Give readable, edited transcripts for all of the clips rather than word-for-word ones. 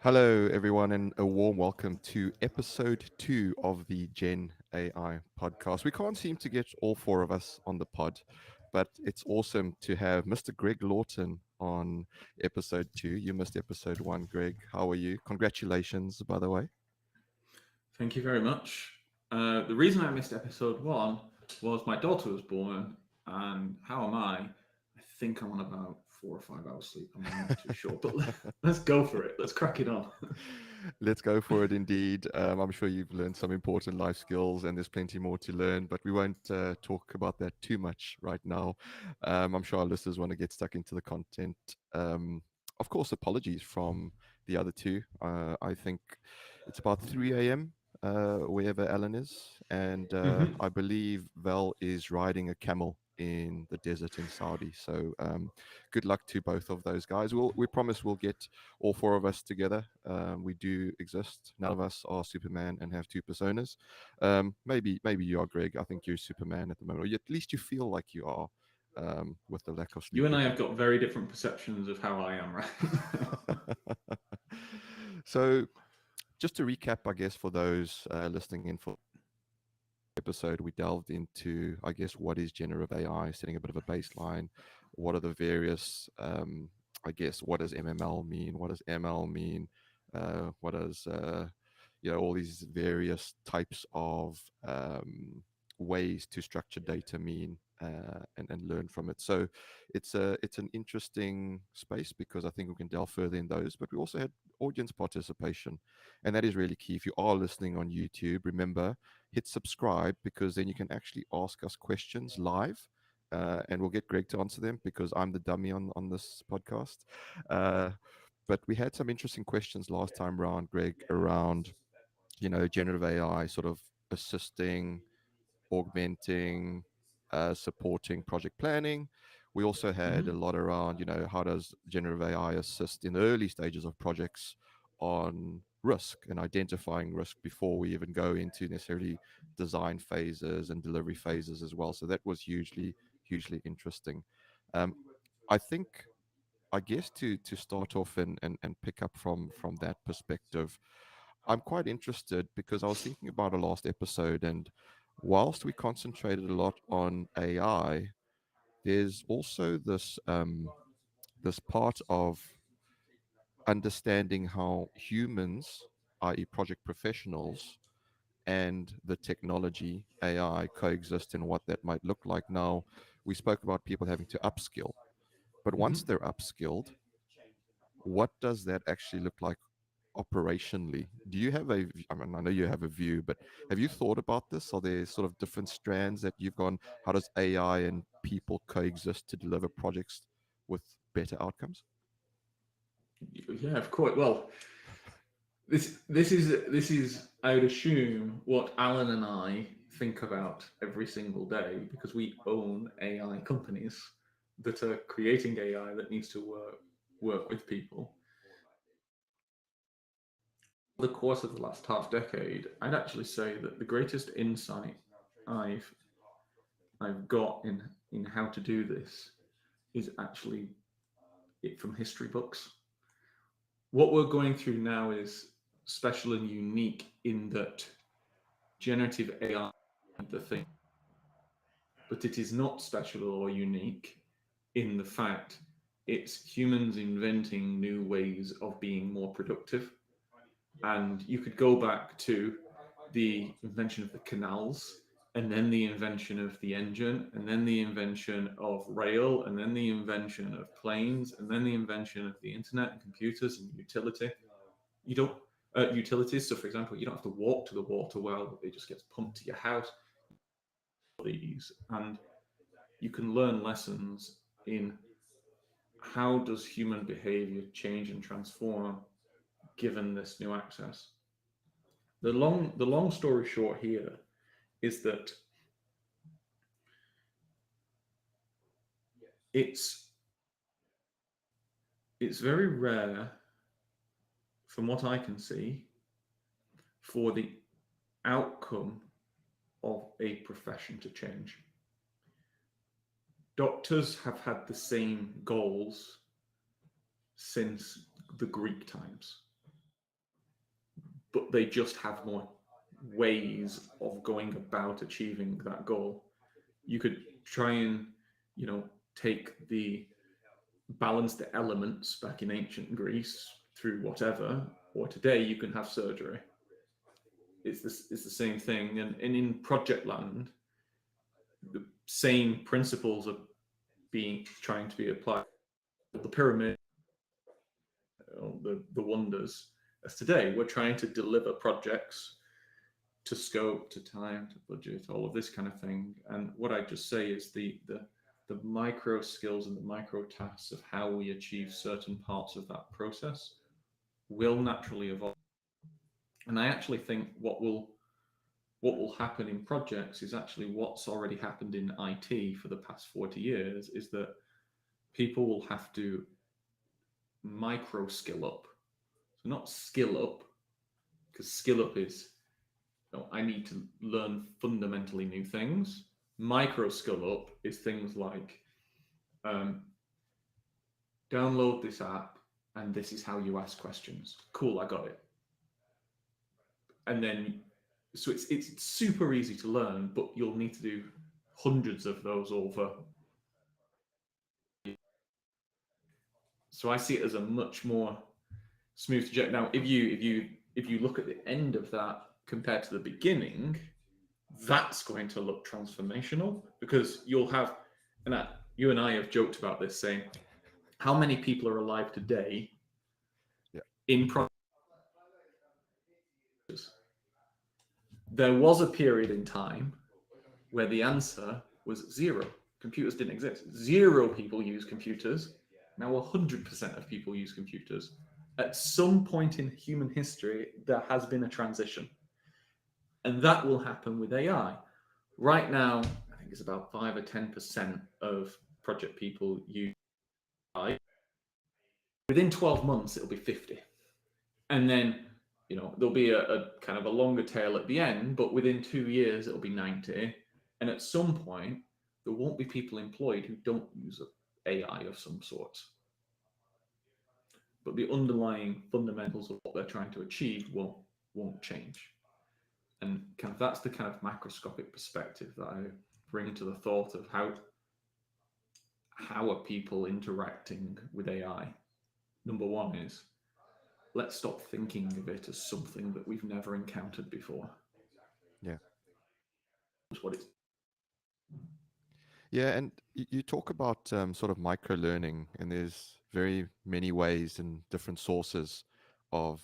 Hello, everyone, and a warm welcome to episode 2 of the Gen AI podcast. We can't seem to get all four of us on the pod, but it's awesome to have Mr. Greg Lawton on episode 2. You missed episode 1, Greg. How are you? Congratulations, by the way. Thank you very much. The reason I missed episode one was my daughter was born, and how am I? I think I'm on about 4 or 5 hours sleep. I'm not too sure, but let's go for it. Let's crack it on. Let's go for it indeed. I'm sure you've learned some important life skills and there's plenty more to learn, but we won't talk about that too much right now. I'm sure our listeners want to get stuck into the content. Of course, apologies from the other two. I think it's about 3 a.m. Wherever Alan is, and Mhm. I believe Val is riding a camel in the desert in Saudi. So good luck to both of those guys. We promise we'll get all four of us together. We do exist. None of us are Superman and have two personas. Maybe you are, Greg. I think you're Superman at the moment, or at least you feel like you are, with the lack of sleep You and you're I have getting. got very different perceptions of how I am right now. So, just to recap, I guess for those listening in for episode, we delved into, I guess, what is generative AI, setting a bit of a baseline. What are the various, I guess, what does MML mean? What does ML mean? What does, all these various types of ways to structure data mean, and learn from it. So it's an interesting space because I think we can delve further in those, but we also had audience participation, and that is really key. If you are listening on YouTube, remember, hit subscribe because then you can actually ask us questions live. And we'll get Greg to answer them because I'm the dummy on this podcast. Uh, but we had some interesting questions last time around, Greg, around generative AI sort of assisting, augmenting, supporting project planning. We also had a Mhm. lot around, how does generative AI assist in the early stages of projects on risk and identifying risk before we even go into necessarily design phases and delivery phases as well. So that was hugely interesting. Um, I think, I guess to start off and pick up from that perspective, I'm quite interested because I was thinking about a last episode, and whilst we concentrated a lot on AI, there's also this part of understanding how humans, i.e., project professionals, and the technology AI coexist and what that might look like. Now, we spoke about people having to upskill, but once Mhm. they're upskilled, what does that actually look like operationally? Do you have I mean, I know you have a view, but have you thought about this? Are there sort of different strands that you've gone, how does AI and people coexist to deliver projects with better outcomes? Yeah, of course. Well, this is I would assume what Alan and I think about every single day because we own AI companies that are creating AI that needs to work with people. Over the course of the last half decade, I'd actually say that the greatest insight I've I've got in how to do this is actually it from history books. What we're going through now is special and unique in that generative AI is the thing, but it is not special or unique in the fact it's humans inventing new ways of being more productive. And you could go back to the invention of the canals, and then the invention of the engine, and then the invention of rail, and then the invention of planes, and then the invention of the internet and computers and utility. You don't Utilities. So, for example, you don't have to walk to the water well; it just gets pumped to your house. These, and you can learn lessons in how does human behavior change and transform given this new access. The long story short here is that it's it's very rare, from what I can see, for the outcome of a profession to change. Doctors have had the same goals since the Greek times. but they just have more ways of going about achieving that goal. You could try and, take the balance the elements back in ancient Greece through whatever, or today you can have surgery. It's the same thing. And in project land, the same principles are trying to be applied. The pyramid, the wonders, as today we're trying to deliver projects to scope, to time, to budget, all of this kind of thing. And what I just say is the micro skills and the micro tasks of how we achieve certain parts of that process will naturally evolve. And I actually think what will happen in projects is actually what's already happened in IT for the past 40 years, is that people will have to micro skill up. So not skill up, because skill up is, I need to learn fundamentally new things. Micro skill up is things like download this app and this is how you ask questions. Cool, I got it. And then, so it's super easy to learn, but you'll need to do hundreds of those over. So I see it as a much more smooth trajectory. Now, if you look at the end of that compared to the beginning, that's going to look transformational, because you'll have, and you and I have joked about this, saying, how many people are alive today in projects? There was a period in time where the answer was zero. Computers didn't exist. 0 people use computers. Now 100% of people use computers. At some point in human history, there has been a transition. And that will happen with AI. Right now, I think it's about 5 or 10% of project people use AI. Within 12 months, it'll be 50. And then, there'll be a kind of a longer tail at the end, but within 2 years, it'll be 90. And at some point, there won't be people employed who don't use AI of some sort. But the underlying fundamentals of what they're trying to achieve won't change. And kind of that's the kind of macroscopic perspective that I bring to the thought of how are people interacting with AI. Number one is, let's stop thinking of it as something that we've never encountered before. Yeah. That's what it's. Yeah, and you talk about sort of micro learning, and there's very many ways and different sources of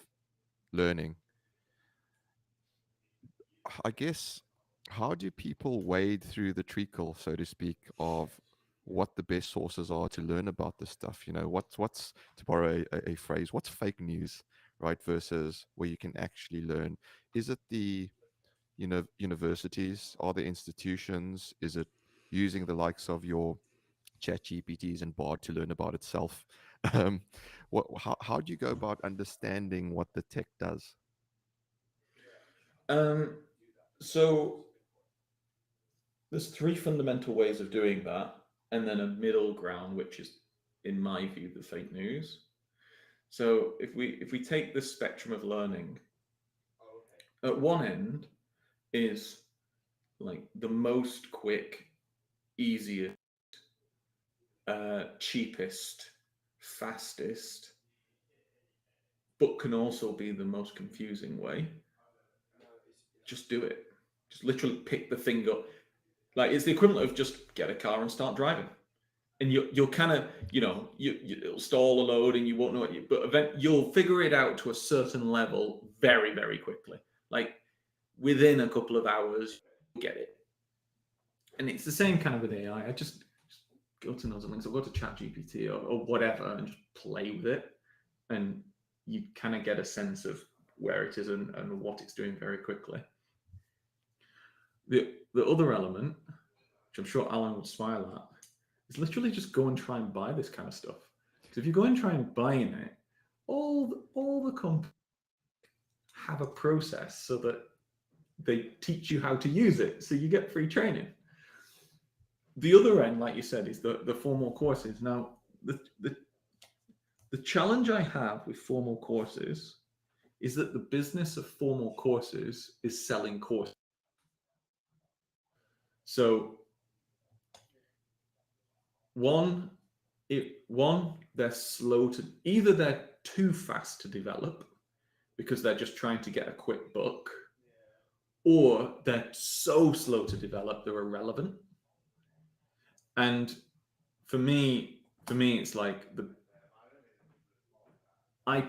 learning. I guess, how do people wade through the treacle, so to speak, of what the best sources are to learn about this stuff? What's to borrow a phrase, what's fake news, right? Versus where you can actually learn. Is it the universities? Are the institutions? Is it using the likes of your chat GPTs and Bard to learn about itself? How do you go about understanding what the tech does? So there's 3 fundamental ways of doing that, and then a middle ground, which is, in my view, the fake news. So if we take the spectrum of learning, at one end is like the most quick, easiest, cheapest, fastest, but can also be the most confusing way. Just do it. Just literally pick the thing up. Like, it's the equivalent of just get a car and start driving. And you'll kind of, it'll stall a load and you won't know what but you'll figure it out to a certain level very, very quickly. Like, within a couple of hours, you'll get it. And it's the same kind of with AI. I just go to those links. I'll go to ChatGPT or whatever and just play with it. And you kind of get a sense of where it is and what it's doing very quickly. The other element, which I'm sure Alan would smile at, is literally just go and try and buy this kind of stuff. So if you go and try and buy it, all the companies have a process so that they teach you how to use it, so you get free training. The other end, like you said, is the formal courses. Now, the challenge I have with formal courses is that the business of formal courses is selling courses. So one, they're slow to, either they're too fast to develop because they're just trying to get a quick buck, or they're so slow to develop they're irrelevant. And for me, it's like I'm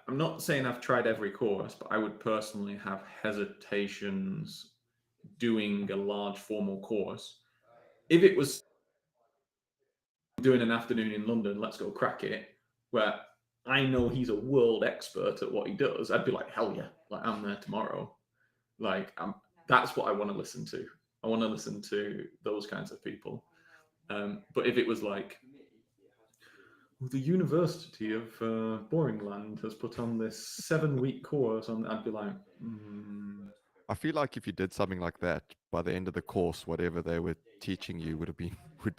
not saying I've tried every course, but I would personally have hesitations doing a large formal course. If it was doing an afternoon in London, let's go crack it, where I know he's a world expert at what he does, I'd be like, hell yeah, like I'm there tomorrow. Like that's what I want to listen to. I want to listen to those kinds of people. But if it was like, well, the University of Boringland has put on this 7-week course, and I'd be like, I feel like if you did something like that, by the end of the course, whatever they were teaching you would be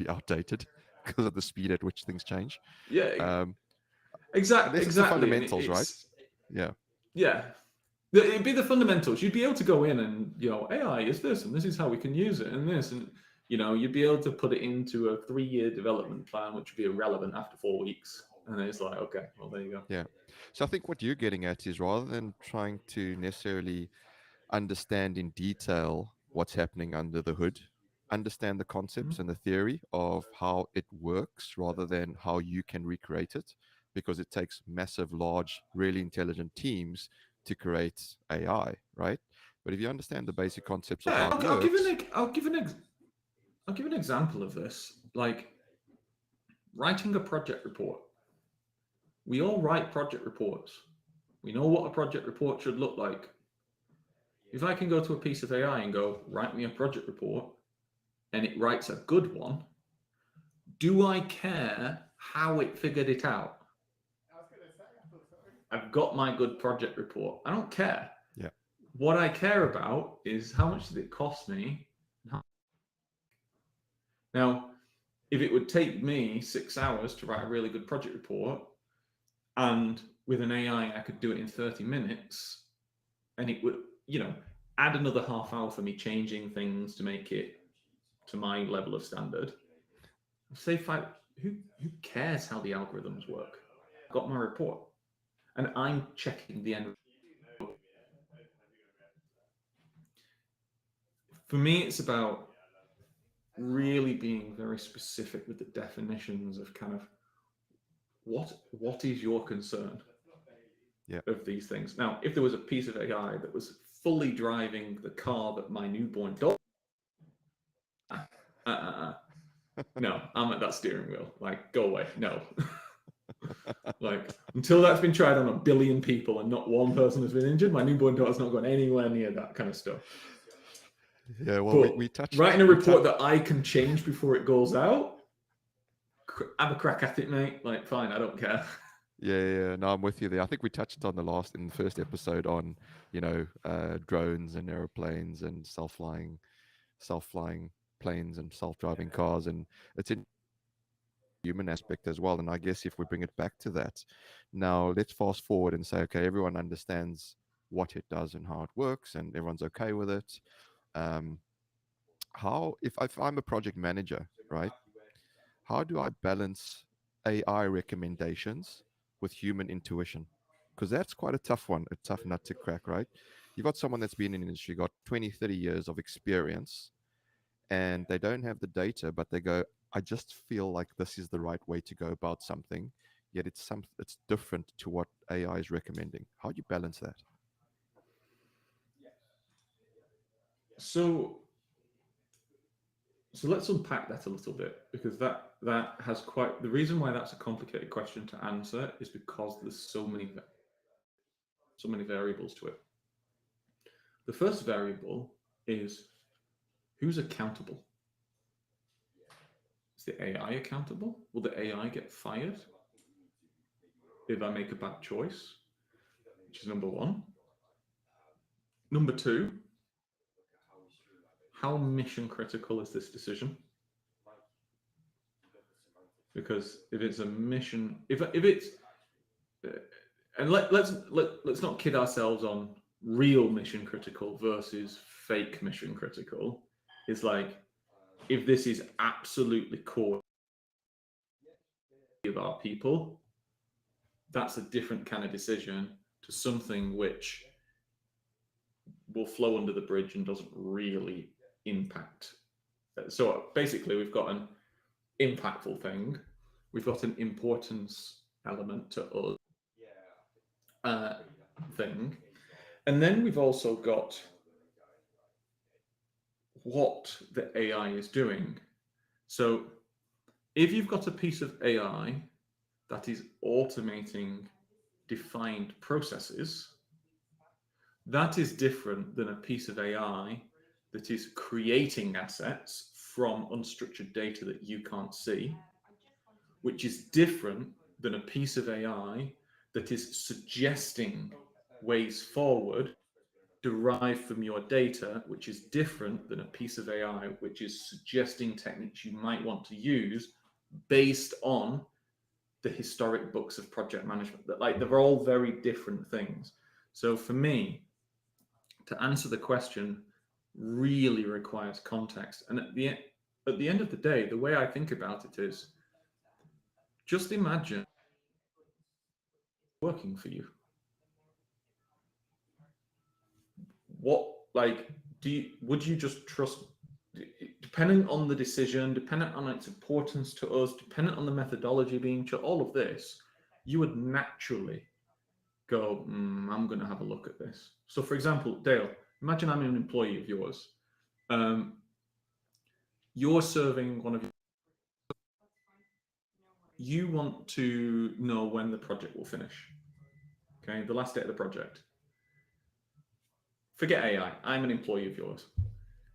outdated because of the speed at which things change. yeah, Unless it's the exactly. And fundamentals, right? Yeah. It'd be the fundamentals. You'd be able to go in and, AI is this, and this is how we can use it, and this, and, you'd be able to put it into a 3-year development plan, which would be irrelevant after 4 weeks. And then it's like, okay, well, there you go. Yeah. So I think what you're getting at is rather than trying to necessarily understand in detail what's happening under the hood, understand the concepts and the theory of how it works rather than how you can recreate it, because it takes massive, large, really intelligent teams to create AI, right? But if you understand the basic concepts of how it I'll give works, an example of this. Like writing a project report. We all write project reports. We know what a project report should look like. If I can go to a piece of AI and go, write me a project report, and it writes a good one, do I care how it figured it out? I've got my good project report. I don't care. Yeah. What I care about is how much did it cost me? Now, if it would take me 6 hours to write a really good project report, and with an AI I could do it in 30 minutes, and it would, add another half hour for me changing things to make it to my level of standard. Say who cares how the algorithms work? I've got my report, and I'm checking the end. For me, it's about really being very specific with the definitions of kind of what is your concern of these things. Now, if there was a piece of AI that was fully driving the car that my newborn dog, no, I'm at that steering wheel. Like, go away. No. Like, until that's been tried on 1 billion people and not one person has been injured, my newborn daughter's not gone anywhere near that kind of stuff. Yeah, well, we touched. Writing a report that I can change before it goes out, have a crack at it, mate. Like, fine, I don't care. Yeah, no, I'm with you there. I think we touched on in the first episode on, drones and airplanes and self-flying planes and self-driving cars, and it's in human aspect as well. And I guess if we bring it back to that, now let's fast forward and say, okay, everyone understands what it does and how it works, and everyone's okay with it. If I'm a project manager, right? How do I balance AI recommendations with human intuition? Because that's quite a tough one, a tough nut to crack, right? You've got someone that's been in the industry, got 20, 30 years of experience, and they don't have the data, but they go, I just feel like this is the right way to go about something, yet it's different to what AI is recommending. How do you balance that? So let's unpack that a little bit, because that has the reason why that's a complicated question to answer is because there's so many variables to it. The first variable is who's accountable. Is the AI accountable? Will the AI get fired if I make a bad choice? Which is number one. Number two, how mission critical is this decision? Because if it's a mission, if it's and let's not kid ourselves on real mission critical versus fake mission critical. It's like if this is absolutely core of our people, that's a different kind of decision to something which will flow under the bridge and doesn't really impact. So basically, we've got an impactful thing, we've got an importance element to us uh, thing, and then we've also got what the AI is doing. So if you've got a piece of AI that is automating defined processes, that is different than a piece of AI that is creating assets from unstructured data that you can't see, which is different than a piece of AI that is suggesting ways forward derived from your data, which is different than a piece of AI which is suggesting techniques you might want to use based on the historic books of project management. That like they're all very different things. So for me, to answer the question really requires context. And at the end of the day, the way I think about it is just imagine working for you. What like would you just trust, depending on the decision, dependent on its importance to us, dependent on the methodology being all of this, you would naturally go, I'm going to have a look at this. So for example, Dale, imagine I'm an employee of yours. Um, you're serving one of your, you want to know when the project will finish. Okay, the last day of the project. Forget AI. I'm an employee of yours.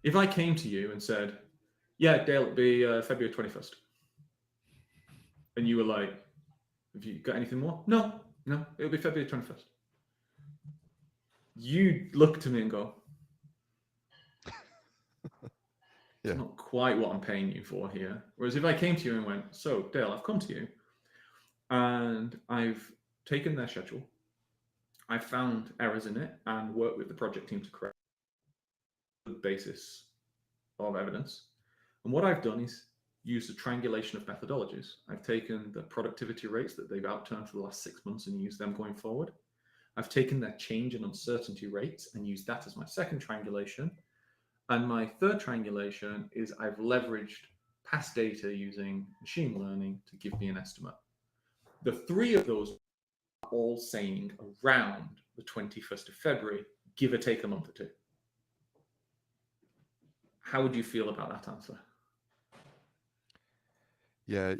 If I came to you and said, yeah, Dale, it'll be February 21st. And you were like, have you got anything more? No, it'll be February 21st. You look to me and go, Yeah. it's not quite what I'm paying you for here. Whereas if I came to you and went, so Dale, I've come to you and I've taken their schedule, I've found errors in it and worked with the project team to correct the basis of evidence. And what I've done is used a triangulation of methodologies. I've taken the productivity rates that they've outturned for the last 6 months and used them going forward. I've taken their change and uncertainty rates and used that as my second triangulation. And my third triangulation is I've leveraged past data using machine learning to give me an estimate. The three of those are all saying around the 21st of February, give or take a month or two. How would you feel about that answer? Yeah,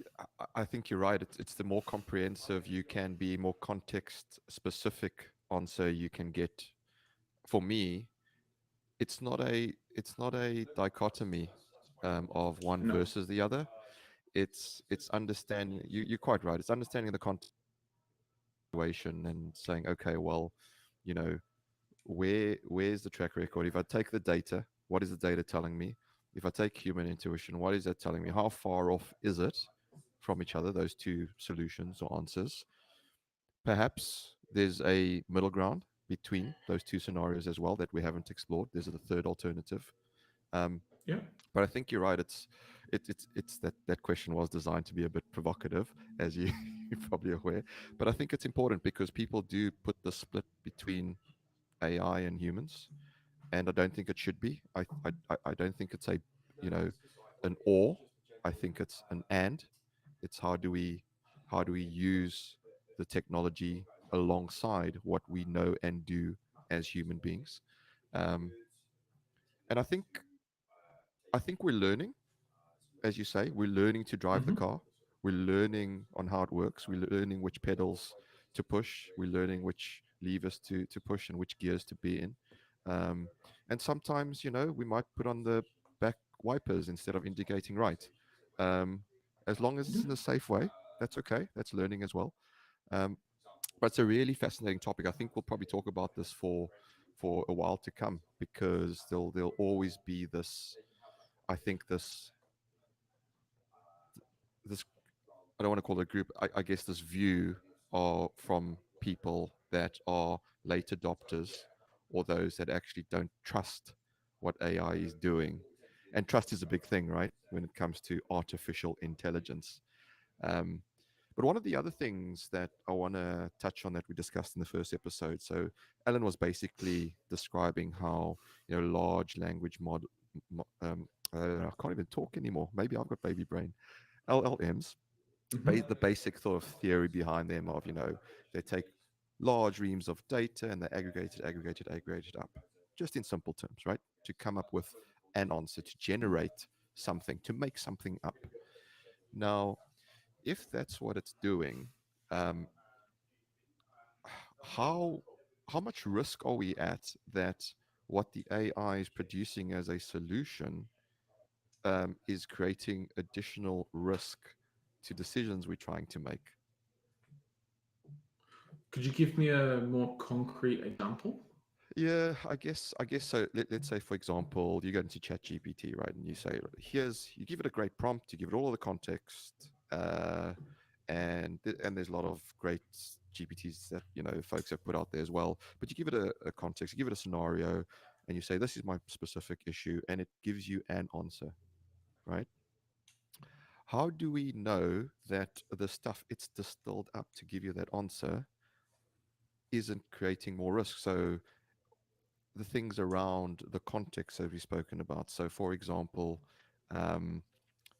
I think you're right. It's the more comprehensive you can be, more context specific answer you can get. For me, it's not a dichotomy of one No. versus the other. It's understanding. You're quite right. It's understanding the context situation and saying, okay, well, you know, where's the track record? If I take the data, what is the data telling me? If I take human intuition, what is that telling me? How far off is it from each other, those two solutions or answers? Perhaps there's a middle ground between those two scenarios as well that we haven't explored. There's a third alternative. Um, Yeah. but I think you're right. It's that question was designed to be a bit provocative, as you're probably aware. But I think it's important because people do put the split between AI and humans, and I don't think it should be. I don't think it's a, you know, an or. I think it's an and. It's how do we use the technology alongside what we know and do as human beings. Um, and I think we're learning, as you say, we're learning to drive the Mm-hmm. car. We're learning on how it works. We're learning which pedals to push. We're learning which levers to push and which gears to be in. Um, and sometimes, we might put on the back wipers instead of indicating right. Um, as long as it's Yeah. in a safe way, that's okay. That's learning as well. Um, but it's a really fascinating topic. I think we'll probably talk about this for a while to come because there'll always be this. I think this I don't want to call it a group. I guess this view from people that are late adopters or those that actually don't trust what AI is doing. And trust is a big thing, right? When it comes to artificial intelligence. Um, but one of the other things that I want to touch on that we discussed in the first episode. So Alan was basically describing how large language I can't even talk anymore. Maybe I've got baby brain. LLMs, the basic sort of theory behind them of they take large reams of data and they aggregate it up, just in simple terms, right? To come up with an answer, to generate something, to make something up. Now, if that's what it's doing, um, how how much risk are we at that what the AI is producing as a solution is creating additional risk to decisions we're trying to make? Could you give me a more concrete example? Yeah, I guess so. Let's say, for example, you go into ChatGPT, right, and you say, you give it a great prompt, you give it all of the context, and there's a lot of great GPTs that folks have put out there as well. But you give it a context, you give it a scenario, and you say, this is my specific issue, and it gives you an answer, right? How do we know that the stuff it's distilled up to give you that answer isn't creating more risk? So the things around the context that we've spoken about. So, for example, um,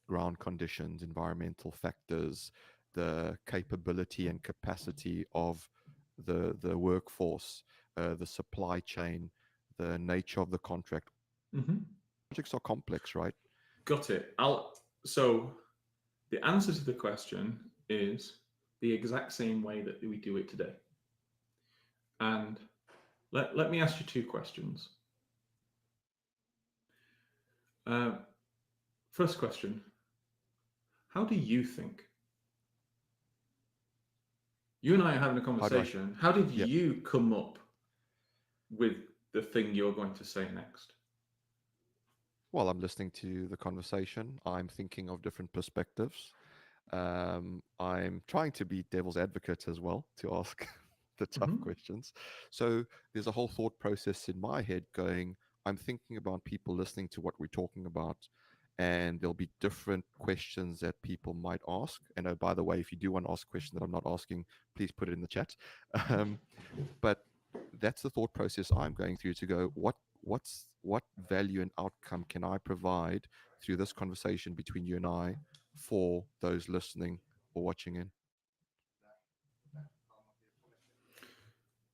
ground conditions, environmental factors, the capability and capacity of the workforce, the supply chain, the nature of the contract. Mm-hmm. Projects are complex, right? Got it. So the answer to the question is the exact same way that we do it today. And let me ask you two questions. First question, how do you think? You and I are having a conversation. How did Yeah. you come up with the thing you're going to say next? While I'm listening to the conversation, I'm thinking of different perspectives. I'm trying to be devil's advocate as well to ask the tough questions. So there's a whole thought process in my head going, I'm thinking about people listening to what we're talking about, and there'll be different questions that people might ask. And oh, by the way, if you do want to ask a question that I'm not asking, please put it in the chat. But that's the thought process I'm going through to go, what value and outcome can I provide through this conversation between you and I for those listening or watching in?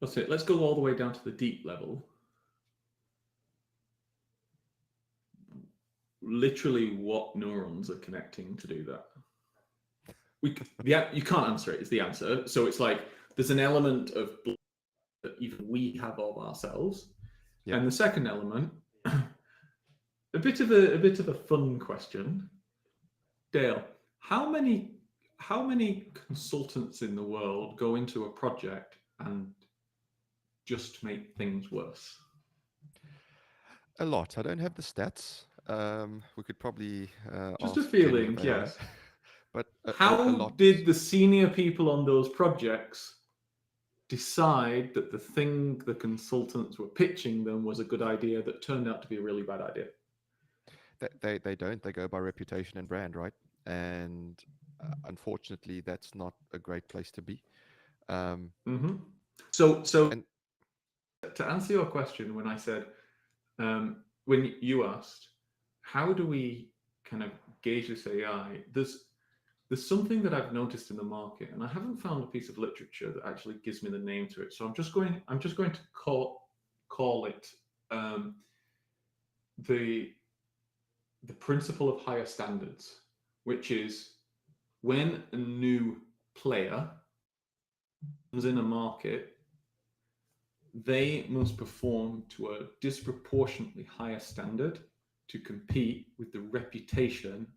That's it. Let's go all the way down to the deep level. Literally, what neurons are connecting to do that? You can't answer it. Is the answer. So it's like there's an element of that even we have of ourselves, and the second element, a bit of a fun question, Dale. How many consultants in the world go into a project and just make things worse? A lot. I don't have the stats. We could probably Just a ask feeling, generative AI. yes. But a How lot. did the senior people on those projects decide that the thing the consultants were pitching them was a good idea that turned out to be a really bad idea? They don't. They go by reputation and brand, right? And unfortunately, that's not a great place to be. So And to answer your question, when I said, when you asked, how do we kind of gauge this AI? There's something that I've noticed in the market, and I haven't found a piece of literature that actually gives me the name to it. So I'm just going to call it the principle of higher standards, which is when a new player comes in a market, they must perform to a disproportionately higher standard to compete with the reputation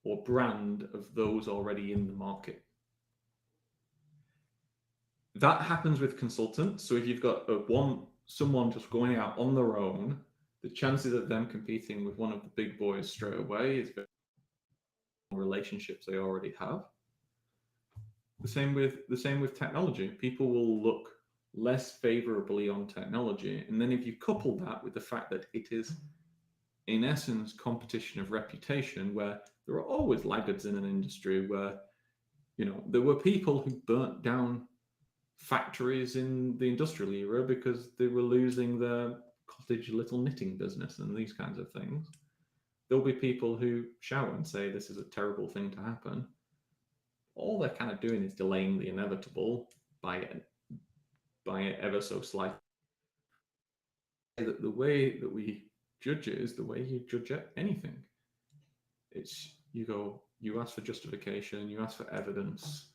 or brand of those already in the market. That happens with consultants. So if you've got someone just going out on their own, the chances of them competing with one of the big boys straight away is very relationships they already have. The same with technology. People will look less favorably on technology, and then if you couple that with the fact that it is in essence competition of reputation, where there are always laggards in an industry, where there were people who burnt down factories in the industrial era because they were losing their cottage little knitting business and these kinds of things. There'll be people who shout and say this is a terrible thing to happen. All they're kind of doing is delaying the inevitable by ever so slightly. The way that we judge it is the way you judge anything. It's you ask for justification, you ask for evidence,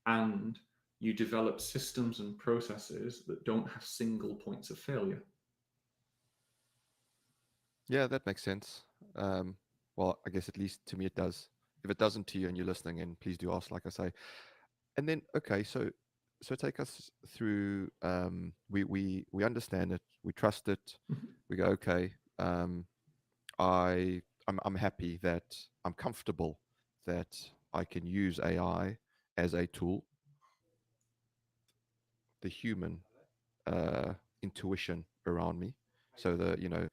and you develop systems and processes that don't have single points of failure. Yeah, that makes sense. Well, I guess at least to me it does. If it doesn't to you and you're listening in, please do ask, like I say. And then, okay, so take us through. We understand it, we trust it, we go, okay. I'm happy that I'm comfortable that I can use AI as a tool. The human intuition around me. So the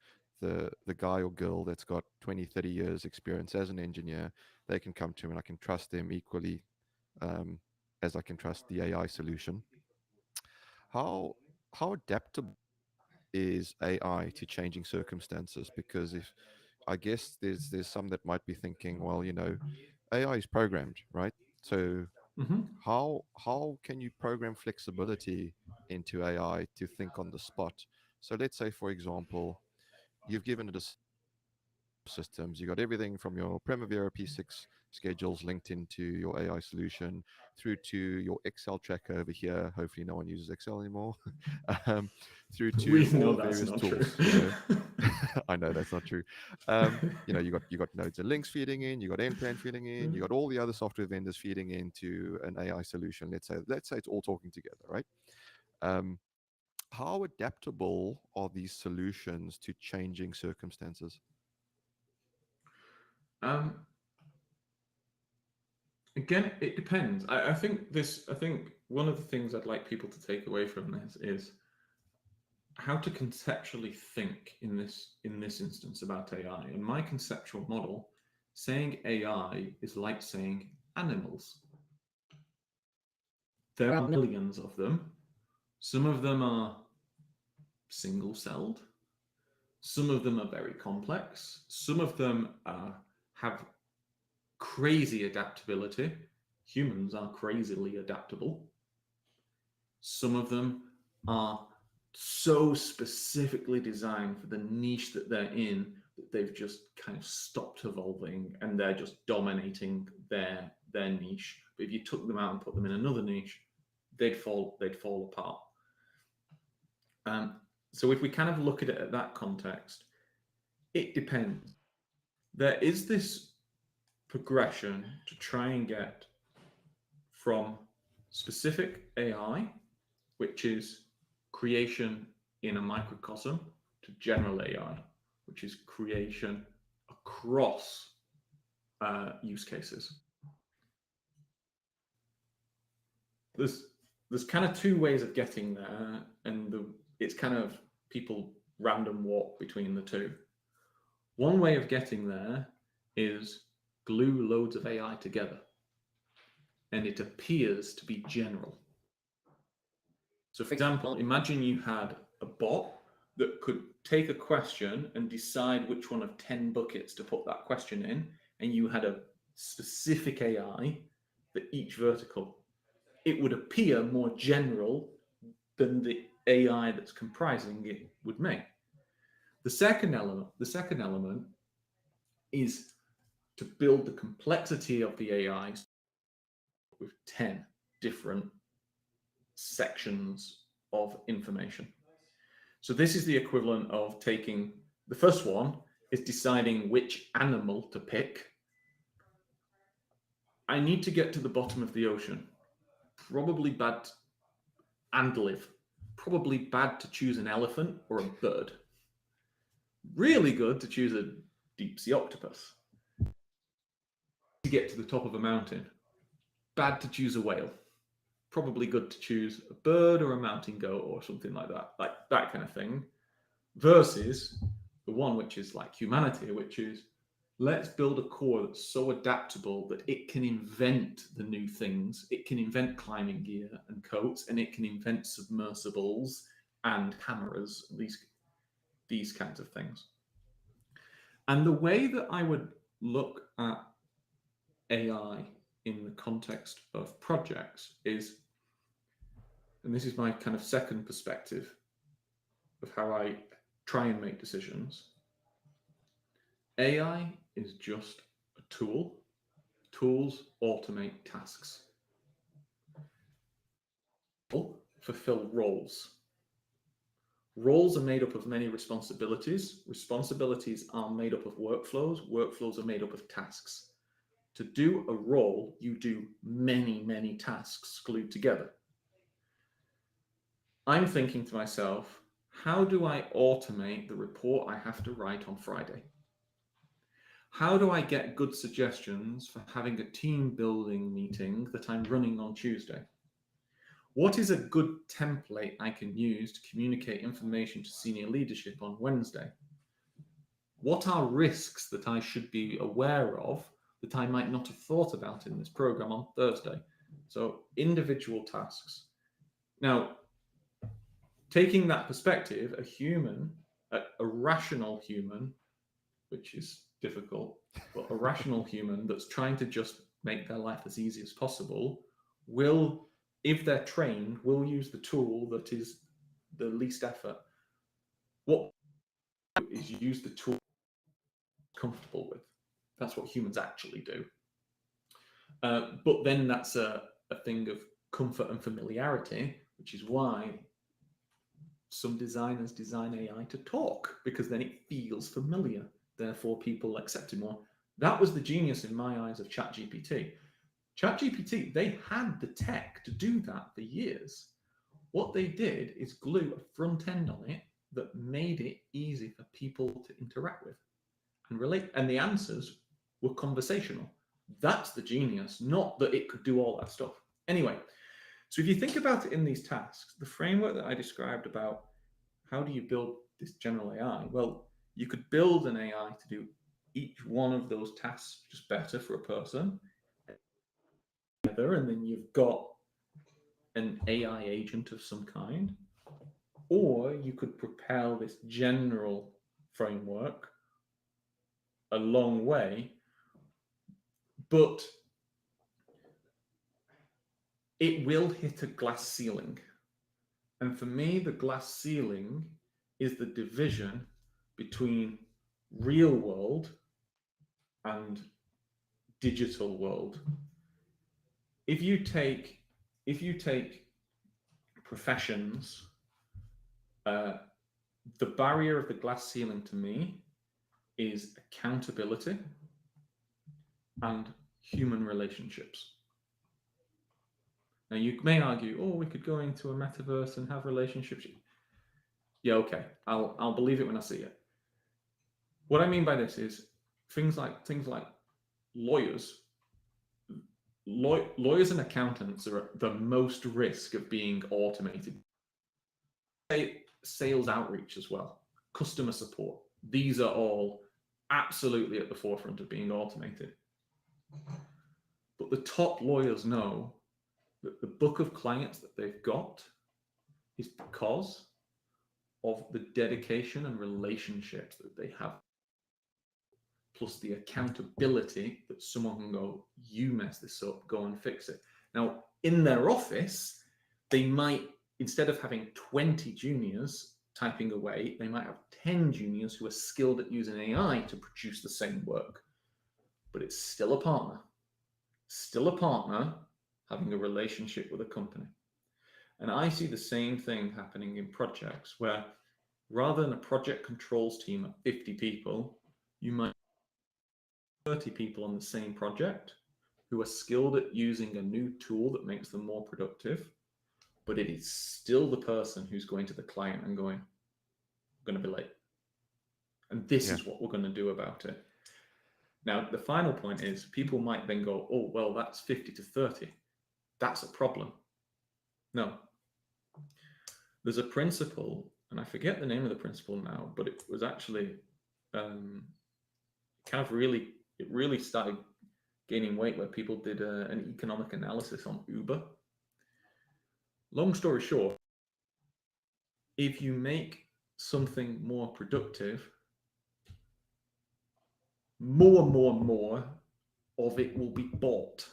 guy or girl that's got 20, 30 years experience as an engineer, they can come to me and I can trust them equally as I can trust the AI solution. How adaptable is AI to changing circumstances? Because if I guess there's some that might be thinking, well, AI is programmed, right? So Mm-hmm. how can you program flexibility into AI to think on the spot? So let's say, for example, you've given it a systems. You got everything from your Primavera P6 schedules linked into your AI solution through to your Excel tracker over here. Hopefully, no one uses Excel anymore. Through We to all know the that's various not true. tools. I know that's not true. You got nodes and links feeding in. You got Nplan feeding in. You got all the other software vendors feeding into an AI solution. Let's say it's all talking together, right? Um, how adaptable are these solutions to changing circumstances? um, Again, it depends. I think this. I think one of the things I'd like people to take away from this is how to conceptually think in this instance about AI. In my conceptual model, saying AI is like saying animals. There are millions of them. Some of them are single-celled. Some of them are very complex. Some of them have crazy adaptability. Humans are crazily adaptable. Some of them are so specifically designed for the niche that they're in that they've just kind of stopped evolving and they're just dominating their niche. But if you took them out and put them in another niche, they'd fall apart. So if we kind of look at it at that context, it depends. There is this progression to try and get from specific AI, which is creation in a microcosm, to general AI, which is creation across use cases. There's kind of two ways of getting there, and it's kind of people random walk between the two. One way of getting there is glue loads of AI together, and it appears to be general. So, for example, imagine you had a bot that could take a question and decide which one of 10 buckets to put that question in, and you had a specific AI for each vertical. It would appear more general than the AI that's comprising it would make. The second element is to build the complexity of the AI with 10 different sections of information. So this is the equivalent of taking the first one is deciding which animal to pick. I need to get to the bottom of the ocean. Probably bad and live. Probably bad to choose an elephant or a bird. Really good to choose a deep sea octopus. To get to the top of a mountain. Bad to choose a whale. probably good to choose a bird or a mountain goat or something like that kind of thing, versus the one which is like humanity, which is let's build a core that's so adaptable that it can invent the new things. It can invent climbing gear and coats, and it can invent submersibles and cameras, these kinds of things. And the way that I would look at AI in the context of projects is, and this is my kind of second perspective of how I try and make decisions. AI is just a tool. Tools automate tasks. Fulfill roles. Roles are made up of many responsibilities. Responsibilities are made up of workflows. Workflows are made up of tasks. To do a role, you do many, many tasks glued together. I'm thinking to myself, how do I automate the report I have to write on Friday? How do I get good suggestions for having a team building meeting that I'm running on Tuesday? What is a good template I can use to communicate information to senior leadership on Wednesday? What are risks that I should be aware of that I might not have thought about in this program on Thursday? So individual tasks. Now, taking that perspective, a rational human, which is difficult, but a rational human that's trying to just make their life as easy as possible will, if they're trained, will use the tool that is the least effort. What is use the tool comfortable with. That's what humans actually do. But then that's a thing of comfort and familiarity, which is why some designers design AI to talk, because then it feels familiar. Therefore, people accept it more. That was the genius in my eyes of ChatGPT. ChatGPT, they had the tech to do that for years. What they did is glue a front end on it that made it easy for people to interact with and relate. And the answers were conversational. That's the genius, not that it could do all that stuff. Anyway, so if you think about it in these tasks, the framework that I described about how do you build this general AI? Well, you could build an AI to do each one of those tasks just better for a person. And then you've got an AI agent of some kind. Or you could propel this general framework a long way, but it will hit a glass ceiling. And for me, the glass ceiling is the division between real world and digital world. If you take professions, the barrier of the glass ceiling to me is accountability and human relationships. Now, you may argue, oh, we could go into a metaverse and have relationships. Yeah, okay, I'll believe it when I see it. What I mean by this is things like lawyers. Lawyers and accountants are at the most risk of being automated. Sales outreach as well, customer support. These are all absolutely at the forefront of being automated. But the top lawyers know that the book of clients that they've got is because of the dedication and relationships that they have, plus the accountability that someone can go, you mess this up, go and fix it. Now, in their office, they might, instead of having 20 juniors typing away, they might have 10 juniors who are skilled at using AI to produce the same work. But it's still a partner having a relationship with a company. And I see the same thing happening in projects where rather than a project controls team of 50 people, you might have 30 people on the same project who are skilled at using a new tool that makes them more productive, but it is still the person who's going to the client and going, I'm going to be late. And this is what we're going to do about it. Now, the final point is people might then go, oh, well, that's 50 to 30. That's a problem. No. There's a principle, and I forget the name of the principle now, but it was actually kind of really started gaining weight where people did an economic analysis on Uber. Long story short, if you make something more productive, more of it will be bought.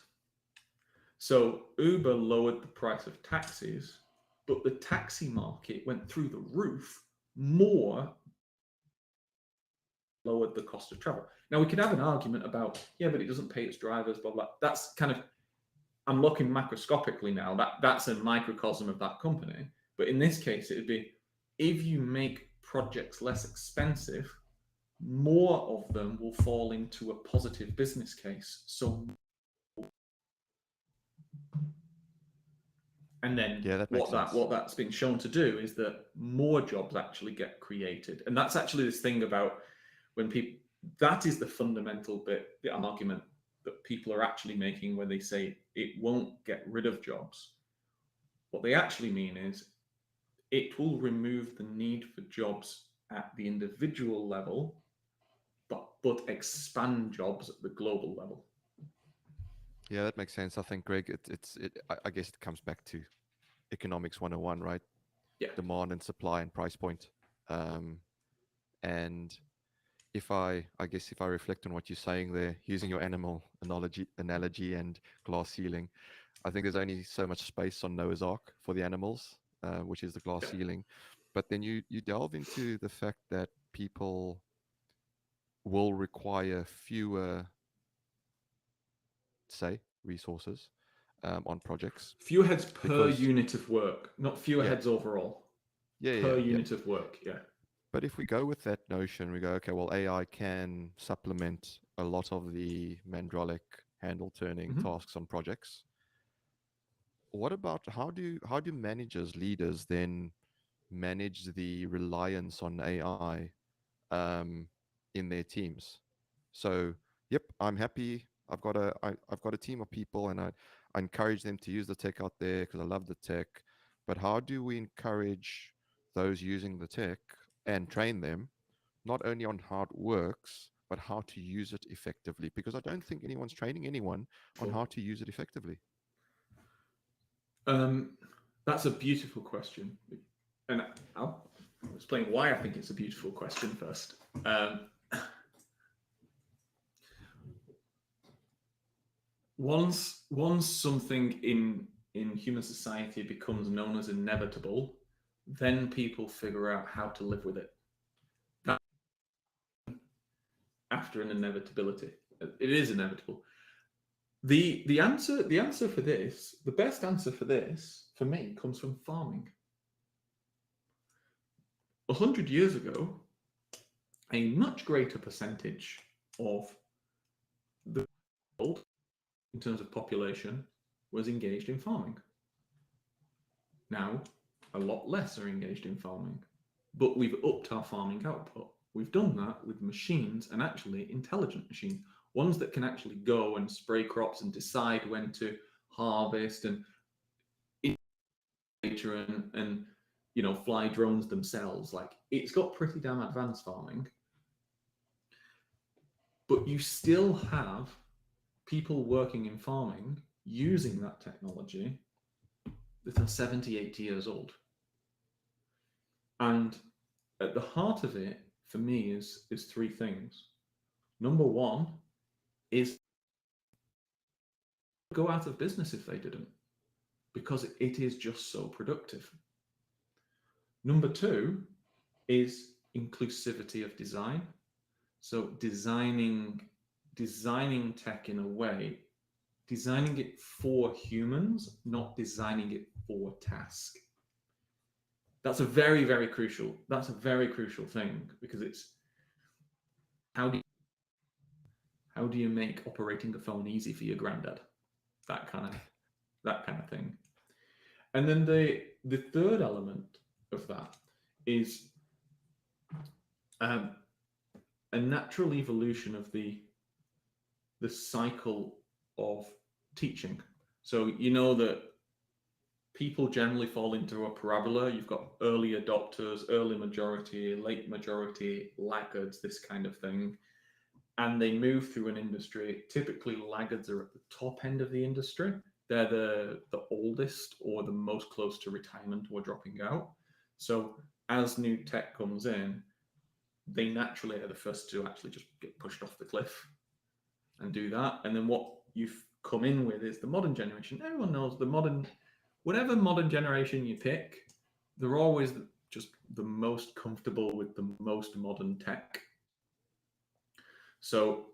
So Uber lowered the price of taxis, but the taxi market went through the roof more, lowered the cost of travel. Now we could have an argument about, yeah, but it doesn't pay its drivers, blah, blah. That's kind of, I'm looking macroscopically now, that's a microcosm of that company. But in this case, it would be, if you make projects less expensive, more of them will fall into a positive business case. So, and then Yeah, that makes sense. what that's been shown to do is that more jobs actually get created. And that's actually this thing about when people, that is the fundamental bit, the argument that people are actually making when they say it won't get rid of jobs. What they actually mean is it will remove the need for jobs at the individual level, but expand jobs at the global level. Yeah, that makes sense. I think, Greg, I guess it comes back to economics 101, right? Yeah. Demand and supply and price point. And if I guess if I reflect on what you're saying there, using your animal analogy and glass ceiling, I think there's only so much space on Noah's Ark for the animals, which is the glass ceiling. But then you delve into the fact that people will require fewer, say, resources on projects. Fewer heads per Because, unit of work, not fewer yeah, heads overall. yeah, Per yeah, yeah. unit of work, yeah. But if we go with that notion, we go, okay, well, AI can supplement a lot of the mandrolic handle turning tasks on projects. What about how do managers, leaders then manage the reliance on AI in their teams? So, yep, I'm happy. I've got a team of people, and I encourage them to use the tech out there because I love the tech. But how do we encourage those using the tech and train them not only on how it works, but how to use it effectively? Because I don't think anyone's training anyone on how to use it effectively. That's a beautiful question, and I'll explain why I think it's a beautiful question first. Once something in human society becomes known as inevitable, then people figure out how to live with it. That after an inevitability, it is inevitable. The answer for this, the best answer for this, for me, comes from farming. 100 years ago, a much greater percentage of the world, in terms of population, was engaged in farming. Now, a lot less are engaged in farming, but we've upped our farming output. We've done that with machines, and actually intelligent machines, ones that can actually go and spray crops and decide when to harvest and you know, fly drones themselves. Like, it's got pretty damn advanced farming, but you still have people working in farming using that technology that are 70, 80 years old. And at the heart of it, for me, is three things. Number one is go out of business if they didn't, because it is just so productive. Number two is inclusivity of design. So designing tech in a way, designing it for humans, not designing it for task. That's a very, very crucial thing, because it's how do you make operating a phone easy for your granddad? That kind of thing. And then the third element of that is a natural evolution of the cycle of teaching. So you know that people generally fall into a parabola. You've got early adopters, early majority, late majority, laggards, this kind of thing. And they move through an industry. Typically, laggards are at the top end of the industry. They're the oldest or the most close to retirement or dropping out. So as new tech comes in, they naturally are the first to actually just get pushed off the cliff and do that. And then what you've come in with is the modern generation. Everyone knows the modern, whatever modern generation you pick, they're always just the most comfortable with the most modern tech. So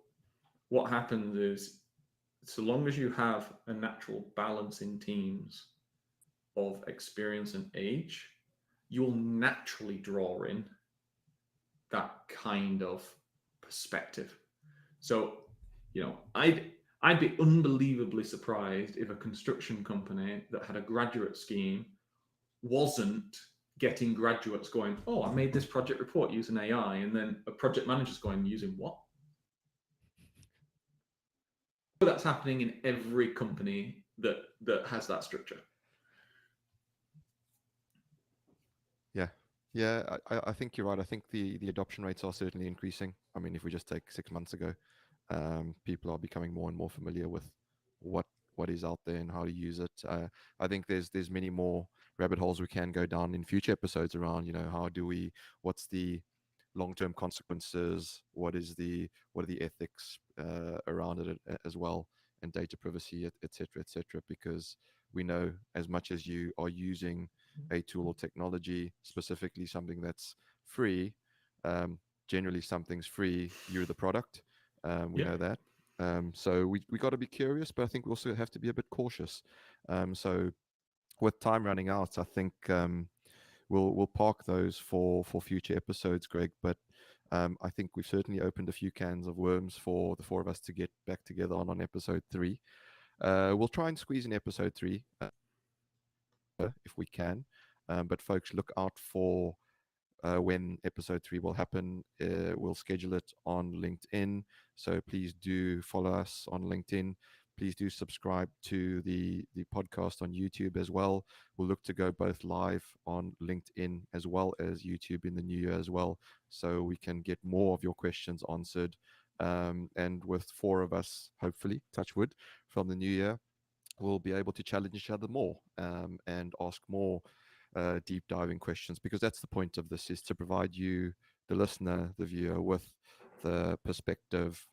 what happens is, so long as you have a natural balance in teams of experience and age, you'll naturally draw in that kind of perspective. So, I'd be unbelievably surprised if a construction company that had a graduate scheme wasn't getting graduates going, oh, I made this project report using AI, and then a project manager's going, using what? That's happening in every company that has that structure. Yeah, yeah, I think you're right. I think the adoption rates are certainly increasing. I mean, if we just take 6 months ago, people are becoming more and more familiar with what what is out there and how to use it. I think there's many more rabbit holes we can go down in future episodes around. How do we? What's the long-term consequences? What are the ethics around it as well, and data privacy, etc., etc. Because we know as much as you are using a tool or technology, specifically something that's free, generally something's free, you're the product. We Yeah. know that. So we got to be curious, but I think we also have to be a bit cautious. So with time running out, I think we'll park those for future episodes, Greg. But I think we've certainly opened a few cans of worms for the four of us to get back together on episode 3. We'll try and squeeze in episode 3 if we can. But folks, look out for when episode 3 will happen. We'll schedule it on LinkedIn. So please do follow us on LinkedIn. Please do subscribe to the podcast on YouTube as well. We'll look to go both live on LinkedIn as well as YouTube in the new year as well, so we can get more of your questions answered. And with 4 of us, hopefully, touch wood, from the new year, we'll be able to challenge each other more and ask more deep diving questions, because that's the point of this, is to provide you, the listener, the viewer, with the perspective.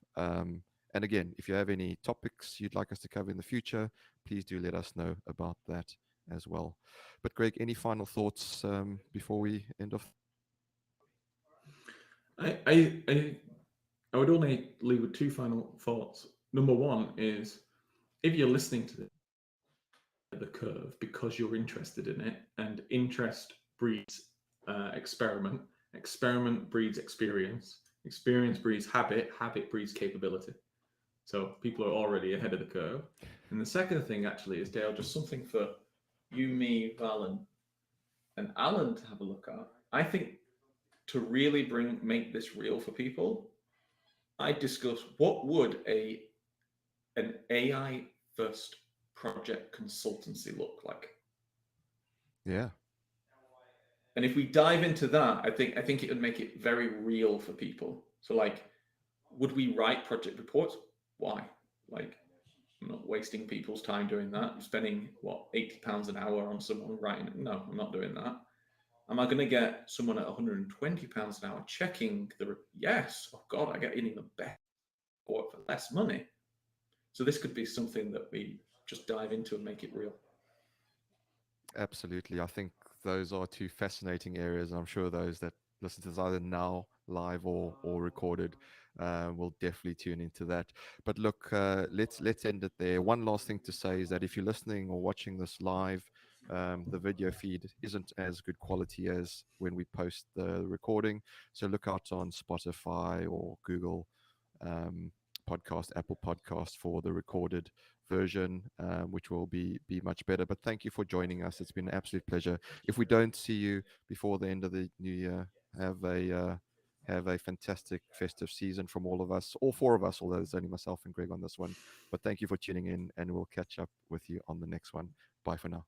And again, if you have any topics you'd like us to cover in the future, please do let us know about that as well. But Greg, any final thoughts before we end off? I would only leave with 2 final thoughts. Number one is, if you're listening to the curve because you're interested in it, and interest breeds experiment, experiment breeds experience, experience breeds habit, habit breeds capability. So people are already ahead of the curve. And the second thing actually is, Dale, just something for you, me, Val, and Alan to have a look at. I think to really make this real for people, I discuss what would an AI first project consultancy look like. Yeah. And if we dive into that, I think it would make it very real for people. So, like, would we write project reports? Why? Like, I'm not wasting people's time doing that. I'm spending what, £80 an hour on someone writing it. No, I'm not doing that. Am I going to get someone at £120 an hour checking yes? Oh God, I get an even better report for less money. So this could be something that we just dive into and make it real. Absolutely. I think those are 2 fascinating areas. I'm sure those that listen to this either now, live or recorded, will definitely tune into that. But look, let's end it there. One last thing to say is that if you're listening or watching this live, the video feed isn't as good quality as when we post the recording. So look out on Spotify or Google podcast, Apple Podcast, for the recorded version, which will be much better. But thank you for joining us. It's been an absolute pleasure. If we don't see you before the end of the new year, have a fantastic festive season from all of us, all 4 of us, although there's only myself and Greg on this one. But thank you for tuning in, and we'll catch up with you on the next one. Bye for now.